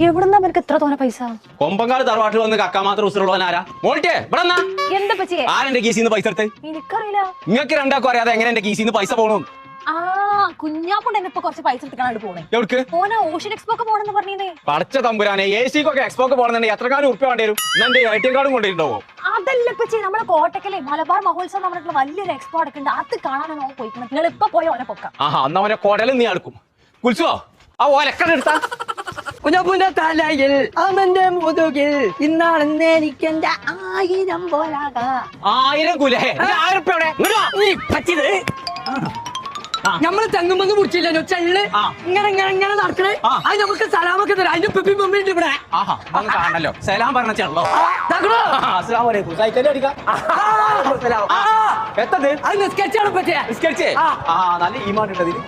എവിടുന്നാ അവർക്ക് എത്ര തോന്നെ പൈസ? കൊമ്പങ്കാട് തറവാട്ടിൽ വന്ന് കക്കാൻ മാത്രം ഉസുറുള്ളവനാരാ? മോൾട്ടേ ഇവിടെ എന്താ പറ്റിയേ? ആരെന്റെ കീസിന്ന് പൈസ എടുത്ത്? എനിക്കറിയില്ല. നിങ്ങൾക്ക് രണ്ടാക്കും അറിയാതെ എങ്ങനെ എന്റെ കീസിന്ന് പൈസ പോകണം? ആ കുഞ്ഞാപ്പുണ്ട് ഇപ്പൊ കുറച്ച് പൈസ എടുക്കാനായിട്ട് പോണേ. എവിടേക്ക്? ഓന ഓഷ്യൻ എക്സ്പോ ഒക്കെ പോണെന്ന് പറഞ്ഞേ. പടച്ച തമ്പുരാനെ, AC-ക്കൊക്കെ എക്സ്പോക്ക് പോകണമെന്നുണ്ടെങ്കിൽ എത്ര കാലം ഉറുപ്പ്യ വേണ്ടി വരും? എന്റെ ATM കാർഡും കൊണ്ടിട്ടുണ്ടാവോ? അതല്ല പറ്റി നമ്മളെ കോട്ടക്കലെ മലബാർ മഹോത്സവം പറഞ്ഞിട്ടുള്ള വലിയൊരു എക്സ്പോ നടക്കുന്നുണ്ട്. അത് കാണാനാണ് പോയിക്കുന്നത്. നിങ്ങൾ ഇപ്പൊ പോയ ഓനെ പൊക്കാം. ആഹാ, അന്ന് അവനെ കൊടലും നീ അടുക്കും. കുളിച്ചോ? ആ ഓലക്കട എടുത്താ കുഞ്ഞപ്പൂന്റെ തലയിൽ അവന്റെ മുതുകിൽ ഇന്നാണെന്ന് എനിക്കെന്റെ 1000 പോലാകാ. 1000 കുലേ 1000 ഉറുപ്പ്യ എവിടെ? പറ്റിയത് നമ്മള് തെങ്ങുമ്പന്ന് മുറിച്ചില്ലോ ചെള്ള് ഇങ്ങനെ ഇങ്ങനെ ഇങ്ങനെ നടക്കണേ. അത് നമുക്ക് സലാമൊക്കെ തരാം. അതിന്റെ പെപ്പി മമ്മി ഉണ്ട് ഇവിടെ. ആഹാ, ഒന്ന് കാണല്ലോ. സലാം പറഞ്ഞോ. അസ്സലാമു അലൈക്കും. സൈക്കിൾ അടിക്കാം. എത്തത്? അത് നിസ്കരിച്ചാണ് പറ്റിയ നല്ല ഈമാൻ ഉണ്ടതിൽ.